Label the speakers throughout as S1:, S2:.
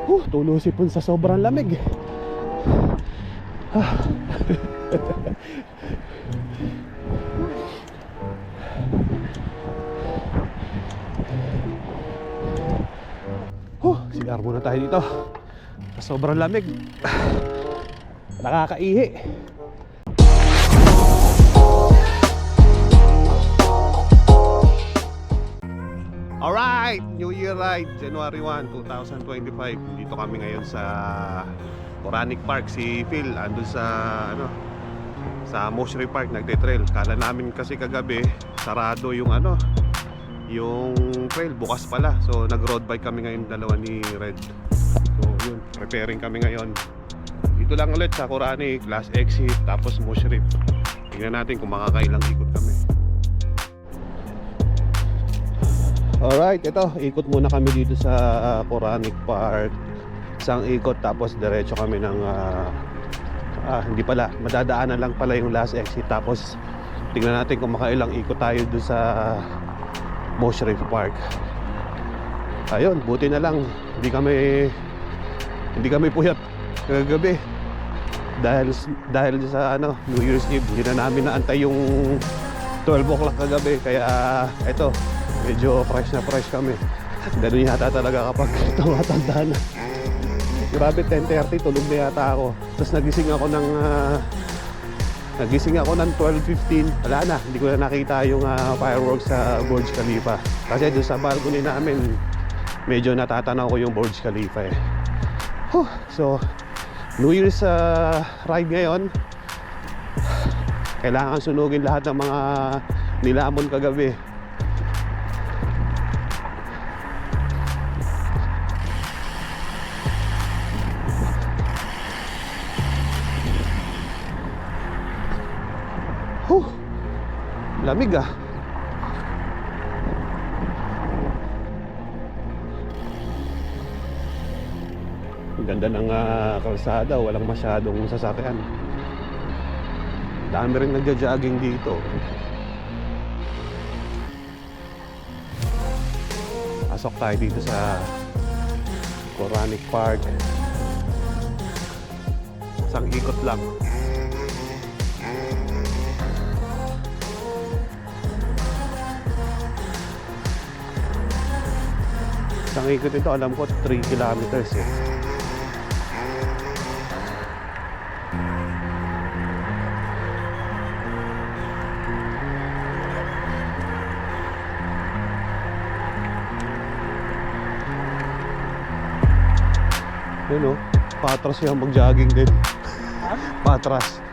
S1: Tulusipon sa sobrang lamig. Sigar muna tayo dito. Sa sobrang lamig. Nakakaihi. Alright, New Year ride, January 1, 2025. Dito kami ngayon sa Koranic Park. Si Phil andun sa sa Moshri Park nagte-trail. Kala namin kasi kagabi sarado yung yung trail, bukas pala. So nag-road bike kami ngayon, dalawa ni Red. So yun, preparing kami ngayon. Dito lang ulit sa Koranic, last exit, tapos Moshri. Tingnan natin kung makakailang ikot kami. Alright, ito, ikot muna kami dito sa Koranic Park. Isang ikot, tapos diretso kami ng hindi pala, madadaanan lang pala yung last exit. Tapos tingnan natin kung makailang ikot tayo doon sa Moshri Park. Ayun, buti na lang hindi kami puyat kagabi. Dahil sa New Year's Eve, hindi na namin naantay yung 12 o'clock kagabi. Kaya ito, medyo fresh na fresh kami. Ganun yata talaga kapag tumatanda na. Grabe, 10:30 tulog na yata ako. Tapos nagising ako ng 12:15. Wala na, hindi ko na nakita yung fireworks sa Burj Khalifa. Kasi doon sa balcony namin, medyo natatanaw ko yung Burj Khalifa eh. So New Year's ride ngayon. Kailangan sunugin lahat ng mga nilamon kagabi. Lamig ah. Ang ganda ng kalsada, walang masyadong sasakyan. Dami rin nagja-jogging dito. Pasok tayo dito sa Koranic Park. Isang ikot lang. Isang ikot ito, alam ko 3 kilometers eh. Yun o, patras yung mag-jogging din. Patras.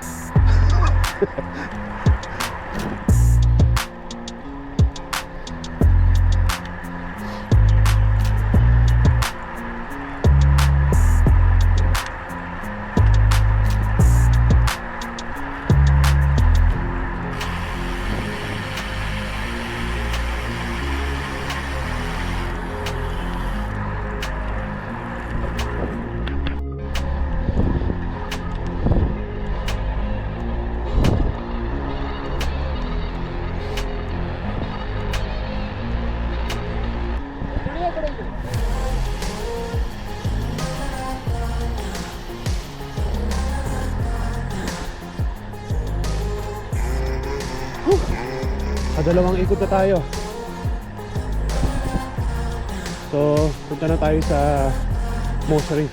S1: Dalawang ikot na tayo. So, punta na tayo sa Moshri.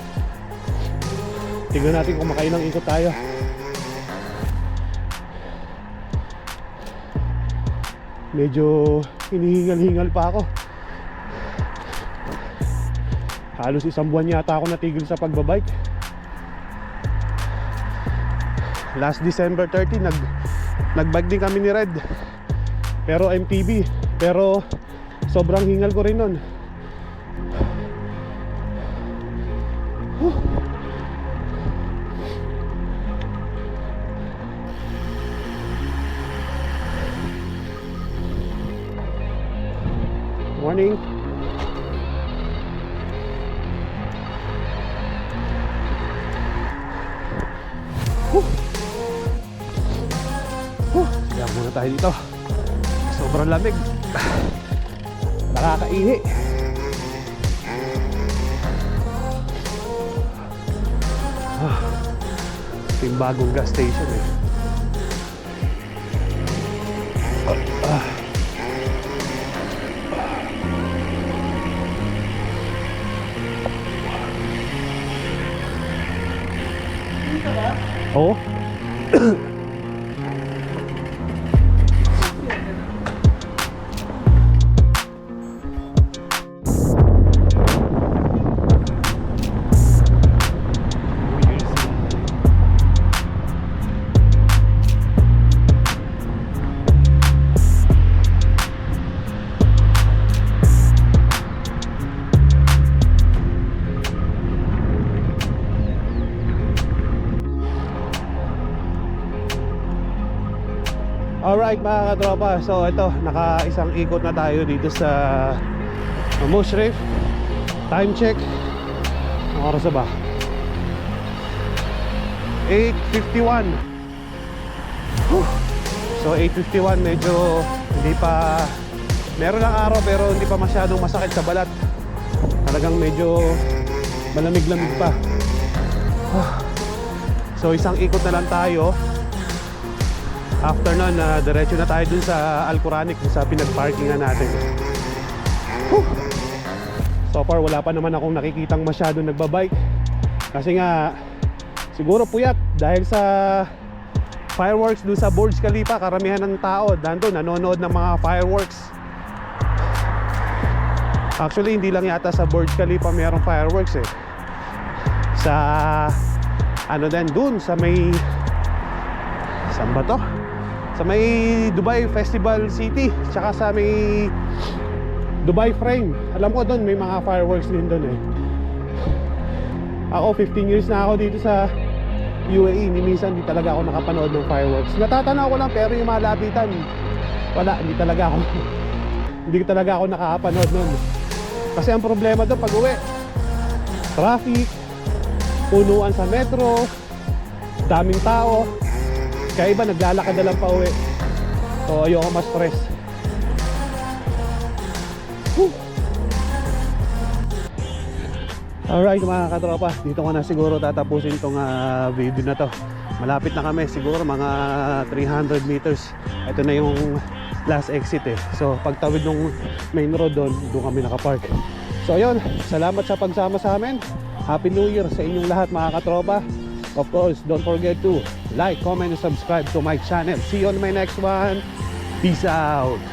S1: Tignan natin kung makailang ikot tayo. Medyo hinihingal-hingal pa ako. Halos isang buwan yata ako natigil sa pagbabike. Last December 30, nagbike din kami ni Red. Pero MTB. Pero sobrang hingal ko rin nun. Morning. Siya muna tayo dito. Sobrang lamig. Nakakaihi. Ito yung bagong gas station eh. Oo. Alright mga katropa, so ito, naka-isang ikot na tayo dito sa Moose Reef. Time check, ang oras na ba? 8:51. So 8:51, medyo hindi pa, meron ng araw pero hindi pa masyadong masakit sa balat. Talagang medyo malamig-lamig pa. So isang ikot na lang tayo. After nun, diretso na tayo dun sa Alcoranic, sa pinag-parkingan natin. So far wala pa naman akong nakikitang masyado nagbabike. Kasi nga siguro puyat dahil sa fireworks dun sa Burj Khalifa. Karamihan ng tao nandun nanonood ng mga fireworks. Actually hindi lang yata sa Burj Khalifa mayroong fireworks eh. Sa ano din dun sa may, saan ba to? Sa may Dubai Festival City, tsaka sa may Dubai Frame. Alam ko doon may mga fireworks din doon eh. Ako 15 years na ako dito sa UAE, ni minsan di talaga ako nakapanood ng fireworks. Natatanaw ko lang pero yung malapitan wala, hindi talaga ako nakakapanood noon. Kasi ang problema doon pag uwi, traffic, punuan sa metro, daming tao. Kaya iba naglalakad na lang pa uwi. So ayoko ma-stress. Alright mga katropa, dito ko na siguro tatapusin tong video na to. Malapit na kami, siguro mga 300 meters. Ito na yung last exit eh. So pagtawid ng main road doon kami nakapark. So ayun, salamat sa pagsama sa amin. Happy New Year sa inyong lahat mga katropa. Of course, don't forget to like, comment, and subscribe to my channel. See you on my next one. Peace out.